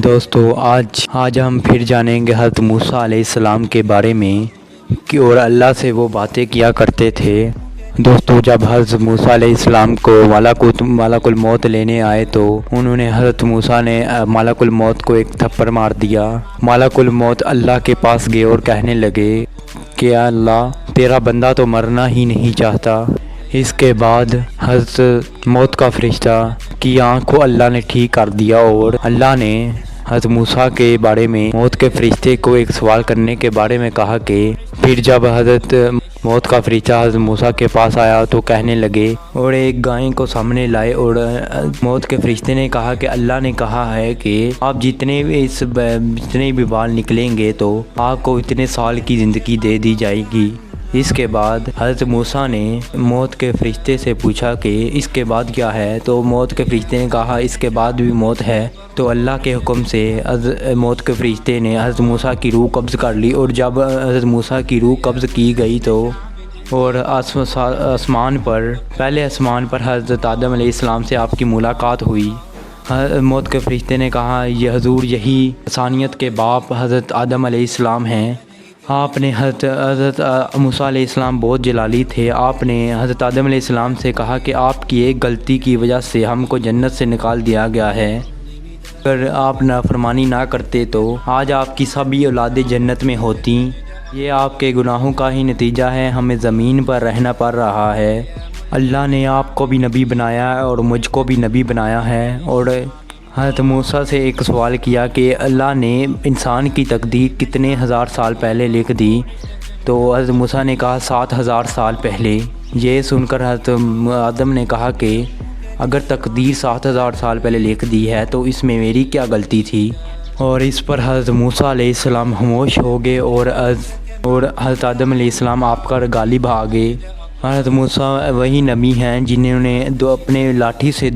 دوستو آج ہم پھر جانیں گے حضرت موسیٰ علیہ السلام کے بارے میں کہ اور اللہ سے وہ باتیں کیا کرتے تھے۔ دوستو جب حضرت موسیٰ علیہ السلام کو ملک الموت لینے آئے تو انہوں نے حضرت موسیٰ نے ملک الموت کو ایک تھپڑ مار دیا۔ ملک الموت اللہ کے پاس گئے اور کہنے لگے کہ اللہ تیرا بندہ تو مرنا ہی نہیں چاہتا۔ اس کے بعد حضرت موت کا فرشتہ کی آنکھ کو اللہ نے ٹھیک کر دیا اور اللہ نے حضرت موسیٰ کے بارے میں موت کے فرشتے کو ایک سوال کرنے کے بارے میں کہا کہ پھر جب حضرت موت کا فرشتہ حضرت موسیٰ کے پاس آیا تو کہنے لگے اور ایک گائے کو سامنے لائے اور موت کے فرشتے نے کہا کہ اللہ نے کہا ہے کہ آپ جتنے بھی بال نکلیں گے تو آپ کو اتنے سال کی زندگی دے دی جائے گی۔ اس کے بعد حضرت موسیٰ نے موت کے فرشتے سے پوچھا کہ اس کے بعد کیا ہے، تو موت کے فرشتے نے کہا اس کے بعد بھی موت ہے۔ تو اللہ کے حکم سے موت کے فرشتے نے حضرت موسیٰ کی روح قبض کر لی اور جب حضرت موسیٰ کی روح قبض کی گئی تو اور آسمان پر حضرت آدم علیہ السلام سے آپ کی ملاقات ہوئی۔ موت کے فرشتے نے کہا یہ حضور یہی انسانیت کے باپ حضرت آدم علیہ السلام ہیں۔ آپ نے حضرت موسیٰ علیہ السلام بہت جلالی تھے۔ آپ نے حضرت آدم علیہ السلام سے کہا کہ آپ کی ایک غلطی کی وجہ سے ہم کو جنت سے نکال دیا گیا ہے، اگر آپ نافرمانی نہ کرتے تو آج آپ کی سبھی اولادیں جنت میں ہوتی۔ یہ آپ کے گناہوں کا ہی نتیجہ ہے، ہمیں زمین پر رہنا پڑ رہا ہے۔ اللہ نے آپ کو بھی نبی بنایا ہے اور مجھ کو بھی نبی بنایا ہے۔ اور حضرت موسیٰ سے ایک سوال کیا کہ اللہ نے انسان کی تقدیر کتنے ہزار سال پہلے لکھ دی، تو حضرت موسیٰ نے کہا 7,000 سال پہلے۔ یہ سن کر حضرت آدم نے کہا کہ اگر تقدیر 7,000 سال پہلے لکھ دی ہے تو اس میں میری کیا غلطی تھی؟ اور اس پر حضرت موسیٰ علیہ السلام خاموش ہو گئے اور حضرت آدم علیہ السلام آپ کا غالب آ گئے۔ حضرت موسیٰ وہی نبی ہیں جنہوں نے اپنے لاٹھی سے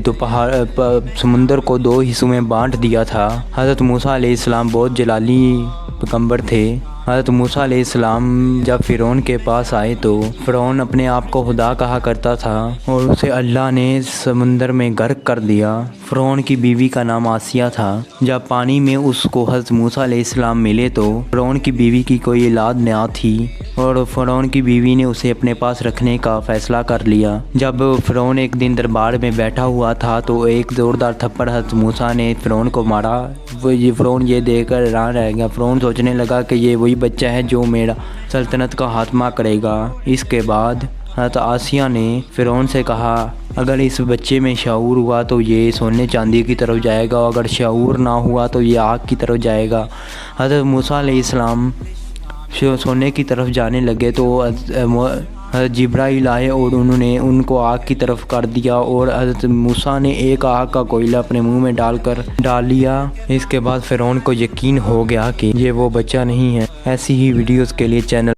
سمندر کو 2 حصوں میں بانٹ دیا تھا۔ حضرت موسیٰ علیہ السلام بہت جلالی پیغمبر تھے۔ حضرت موسیٰ علیہ السلام جب فرعون کے پاس آئے تو فرعون اپنے آپ کو خدا کہا کرتا تھا اور اسے اللہ نے سمندر میں غرق کر دیا۔ فرعون کی بیوی کا نام آسیہ تھا۔ جب پانی میں اس کو حضرت موسیٰ علیہ السلام ملے تو فرعون کی بیوی کی کوئی اولاد نہ تھی اور فرعون کی بیوی نے اسے اپنے پاس رکھنے کا فیصلہ کر لیا۔ جب فرعون ایک دن دربار میں بیٹھا ہوا تھا تو ایک زوردار تھپڑ حضرت موسیٰ نے فرعون کو مارا۔ فرعون یہ دیکھ کر حیران رہ گیا۔ فرعون سوچنے لگا کہ یہ وہی بچہ ہے جو میرا سلطنت کا خاتمہ کرے گا۔ اس کے بعد حضرت آسیہ نے فرعون سے کہا اگر اس بچے میں شعور ہوا تو یہ سونے چاندی کی طرف جائے گا، اگر شعور نہ ہوا تو یہ آگ کی طرف جائے گا۔ حضرت موسیٰ علیہ السلام سونے کی طرف جانے لگے تو حضرت جبرائیل آئے اور انہوں نے ان کو آگ کی طرف کر دیا اور حضرت موسیٰ نے ایک آگ کا کوئلہ اپنے منہ میں ڈال لیا۔ اس کے بعد فرعون کو یقین ہو گیا کہ یہ وہ بچہ نہیں ہے۔ ایسی ہی ویڈیوز کے لیے چینل